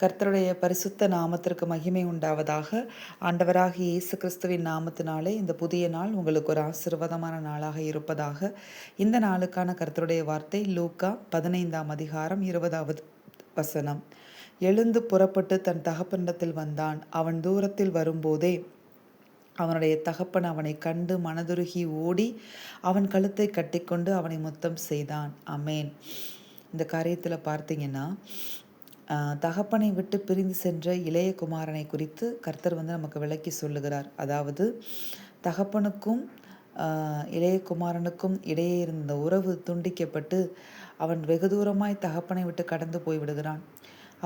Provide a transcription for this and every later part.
கர்த்தருடைய பரிசுத்த நாமத்திற்கு மகிமை உண்டாவதாக. ஆண்டவராகிய இயேசு கிறிஸ்துவின் நாமத்தினாலே இந்த புதிய நாள் உங்களுக்கு ஒரு ஆசீர்வாதமான நாளாக இருப்பதாக. இந்த நாளுக்கான கர்த்தருடைய வார்த்தை லூக்கா 15ஆம் அதிகாரம் 20வது வசனம். எழுந்து புறப்பட்டு தன் தகப்பனிடத்தில் வந்தான். அவன் தூரத்தில் வரும்போதே அவனுடைய தகப்பன் அவனை கண்டு மனதுருகி ஓடி அவன் கழுத்தை கட்டிக்கொண்டு அவனை முத்தம் செய்தான். அமேன். இந்த காரியத்தில் பார்த்தீங்கன்னா, தகப்பனை விட்டு பிரிந்து சென்ற இளைய குமாரனை குறித்து கர்த்தர் நமக்கு விளக்கி சொல்லுகிறார். அதாவது தகப்பனுக்கும் இளைய குமாரனுக்கும் இடையே இருந்த உறவு துண்டிக்கப்பட்டு அவன் வெகு தூரமாய் தகப்பனை விட்டு கடந்து போய் விடுகிறான்.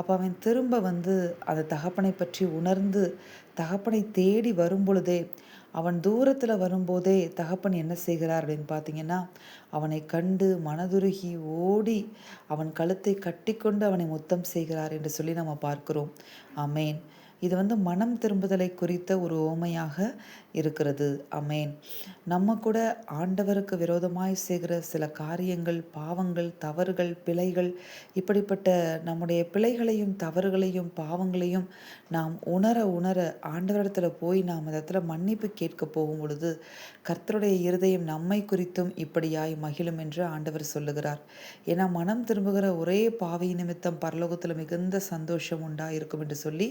அப்போ அவன் திரும்ப அந்த தகப்பனை பற்றி உணர்ந்து தகப்பனை தேடி வரும் பொழுதே, அவன் தூரத்தில் வரும்போதே தகப்பன் என்ன செய்கிறார் அப்படின்னு பார்த்தீங்கன்னா, அவனை கண்டு மனதுருகி ஓடி அவன் கழுத்தை கட்டிக்கொண்டு அவனை முத்தம் செய்கிறார் என்று சொல்லி நம்ம பார்க்கிறோம். ஆமேன். இது மனம் திரும்புதலை குறித்த ஒரு உவமையாக இருக்கிறது. அமேன். நம்ம கூட ஆண்டவருக்கு விரோதமாய் செய்கிற சில காரியங்கள், பாவங்கள், தவறுகள், பிழைகள், இப்படிப்பட்ட நம்முடைய பிழைகளையும் தவறுகளையும் பாவங்களையும் நாம் உணர உணர ஆண்டவரிடத்தில் போய் நாம் இடத்துல மன்னிப்பு கேட்க போகும் பொழுது கர்த்தருடைய இருதயம் நம்மை குறித்தும் இப்படியாய் மகிழும் என்று ஆண்டவர் சொல்லுகிறார். ஏன்னா மனம் திரும்புகிற ஒரே பாவி நிமித்தம் பரலோகத்தில் மிகுந்த சந்தோஷம் உண்டாயிருக்கும் என்று சொல்லி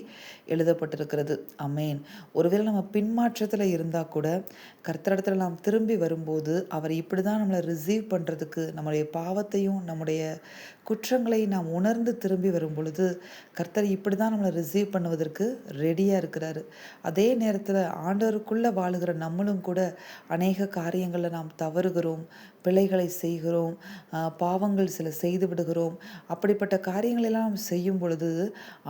எழுதப்பட்டிருக்கிறது. அமேன். ஒருவேளை நம்ம பின்மாற்றத்தில் இருந்தால் கூட கர்த்தரிடத்தில் நாம் திரும்பி வரும்போது அவர் இப்படி தான் நம்மளை ரிசீவ் பண்ணுறதுக்கு, நம்முடைய பாவத்தையும் நம்முடைய குற்றங்களையும் நாம் உணர்ந்து திரும்பி வரும் பொழுது கர்த்தர் இப்படி தான் நம்மளை ரிசீவ் பண்ணுவதற்கு ரெடியாக இருக்கிறாரு. அதே நேரத்தில் ஆண்டவருக்குள்ளே வாழுகிற நம்மளும் கூட அநேக காரியங்களில் நாம் தவறுகிறோம், பிழைகளை செய்கிறோம், பாவங்கள் சில செய்து விடுகிறோம். அப்படிப்பட்ட காரியங்களெல்லாம் நாம் செய்யும் பொழுது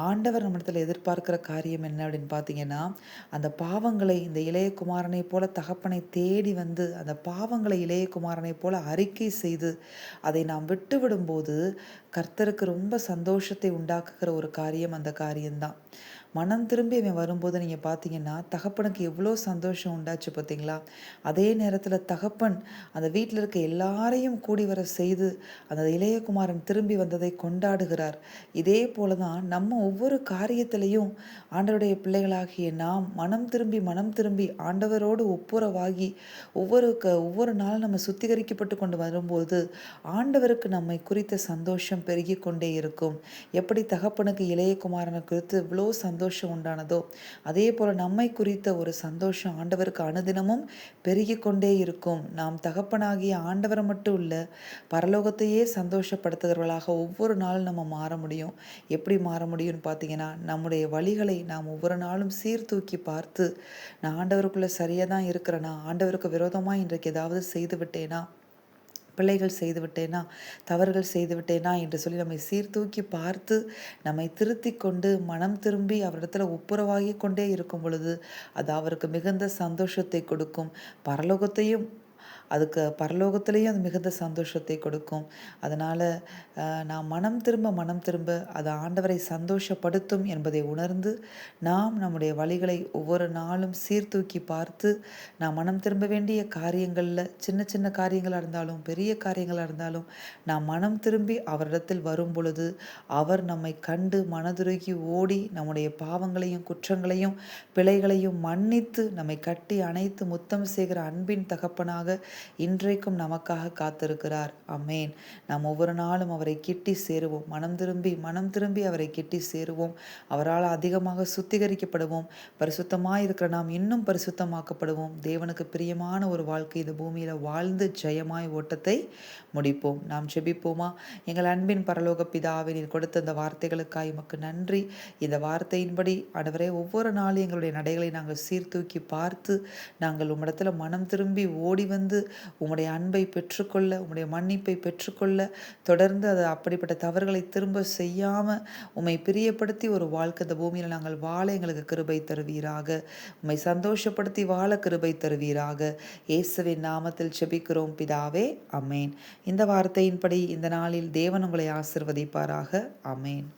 ஆண்டவர் நம்மிடத்தில் எதிர்பார்க்கிற காரியம் என்ன அப்படின்னு பார்த்தீங்கன்னா, அந்த பாவங்களை இந்த இளைய குமாரனை போல தகப்பனை தேடி வந்து அந்த பாவங்களை இளைய குமாரனை போல அறிக்கை செய்து அதை நாம் விட்டு விடும்போது கர்த்தருக்கு ரொம்ப சந்தோஷத்தை உண்டாக்குகிற ஒரு காரியம் அந்த காரியம்தான். மனம் திரும்பி அவன் வரும்போது நீங்கள் பார்த்தீங்கன்னா தகப்பனுக்கு எவ்வளோ சந்தோஷம் உண்டாச்சு பார்த்தீங்களா? அதே நேரத்தில் தகப்பன் அந்த வீட்டில் இருக்க எல்லாரையும் கூடி வர செய்து அந்த இளையகுமாரன் திரும்பி வந்ததை கொண்டாடுகிறார். இதே போல தான் நம்ம ஒவ்வொரு காரியத்திலையும் ஆண்டவருடைய பிள்ளைகளாகிய நாம் மனம் திரும்பி ஆண்டவரோடு ஒப்புரவாகி ஒவ்வொரு நாள் நம்ம சுத்திகரிக்கப்பட்டு கொண்டு வரும்போது ஆண்டவருக்கு நம்மை குறித்த சந்தோஷம் பெருகி கொண்டே இருக்கும். எப்படி தகப்பனுக்கு இளையகுமாரனை குறித்து இவ்வளோ சந்தோஷம் உண்டானதோ அதே போல நம்மை குறித்த ஒரு சந்தோஷம் ஆண்டவருக்கு அனுதினமும் பெருகி கொண்டே இருக்கும். நாம் தகப்பனாகிய ஆண்டவரை மட்டும் இல்ல, பரலோகத்தையே சந்தோஷப்படுத்துகிறவர்களாக ஒவ்வொரு நாளும் நம்ம மாற முடியும். எப்படி மாற முடியும்னு பார்த்தீங்கன்னா, நம்முடைய வழிகளை நாம் ஒவ்வொரு நாளும் சீர்தூக்கி பார்த்து, நான் ஆண்டவருக்குள்ள சரியாக தான் இருக்கிறேனா, ஆண்டவருக்கு விரோதமாக இன்றைக்கு ஏதாவது செய்து விட்டேனா, பிழைகள் செய்து விட்டேனா, தவறுகள் செய்து விட்டேனா என்று சொல்லி நம்மை சீர்தூக்கி பார்த்து நம்மை திருத்தி கொண்டு மனம் திரும்பி அவரிடத்துல ஒப்புரவாகி கொண்டே இருக்கும் பொழுது அது அவருக்கு மிகுந்த சந்தோஷத்தை கொடுக்கும். பரலோகத்திலையும் அது மிகுந்த சந்தோஷத்தை கொடுக்கும். அதனால் நாம் மனம் திரும்ப அது ஆண்டவரை சந்தோஷப்படுத்தும் என்பதை உணர்ந்து நாம் நம்முடைய வழிகளை ஒவ்வொரு நாளும் சீர்தூக்கி பார்த்து நாம் மனம் திரும்ப வேண்டிய காரியங்களில் சின்ன சின்ன காரியங்களாக இருந்தாலும் பெரிய காரியங்களாக இருந்தாலும் நாம் மனம் திரும்பி அவரிடத்தில் வரும் பொழுது அவர் நம்மை கண்டு மனதுருகி ஓடி நம்முடைய பாவங்களையும் குற்றங்களையும் பிழைகளையும் மன்னித்து நம்மை கட்டி அணைத்து முத்தம் செய்கிற அன்பின் தகப்பனாக இன்றைக்கும் நமக்காக காத்திருக்கிறார். அமேன். நாம் ஒவ்வொரு நாளும் அவரை கிட்டி சேருவோம். மனம் திரும்பி அவரை கிட்டி சேருவோம். அவரால் அதிகமாக சுத்திகரிக்கப்படுவோம். பரிசுத்தமாக இருக்கிற நாம் இன்னும் பரிசுத்தமாக்கப்படுவோம். தேவனுக்கு பிரியமான ஒரு வாழ்க்கை இந்த பூமியில் வாழ்ந்து ஜெயமாய் ஓட்டத்தை முடிப்போம். நாம் ஜெபிப்போமா? எங்கள் அன்பின் பரலோக பிதாவே, நீர் கொடுத்த இந்த வார்த்தைகளுக்காக எமக்கு நன்றி. இந்த வார்த்தையின்படி ஆண்டவரே ஒவ்வொரு நாளும் எங்களுடைய நடைகளை நாங்கள் சீர்தூக்கி பார்த்து நாங்கள் உம்மிடத்தில் மனம் திரும்பி ஓடி வந்து உம்முடைய அன்பை பெற்றுக்கொள்ள, உம்முடைய மன்னிப்பை பெற்றுக்கொள்ள, தொடர்ந்து அது அப்படிப்பட்ட தவறுகளை திரும்ப செய்யாமல் உம்மை பிரியப்படுத்தி ஒரு வாழ்க்கை இந்த பூமியில் நாங்கள் வாழ எங்களுக்கு கிருபை தருவீராக. உம்மை சந்தோஷப்படுத்தி வாழ கிருபை தருவீராக. இயேசுவின் நாமத்தில் ஜெபிக்கிறோம் பிதாவே. அமேன். இந்த வார்த்தையின்படி இந்த நாளில் தேவன் உங்களை ஆசிர்வதிப்பாராக. அமேன்.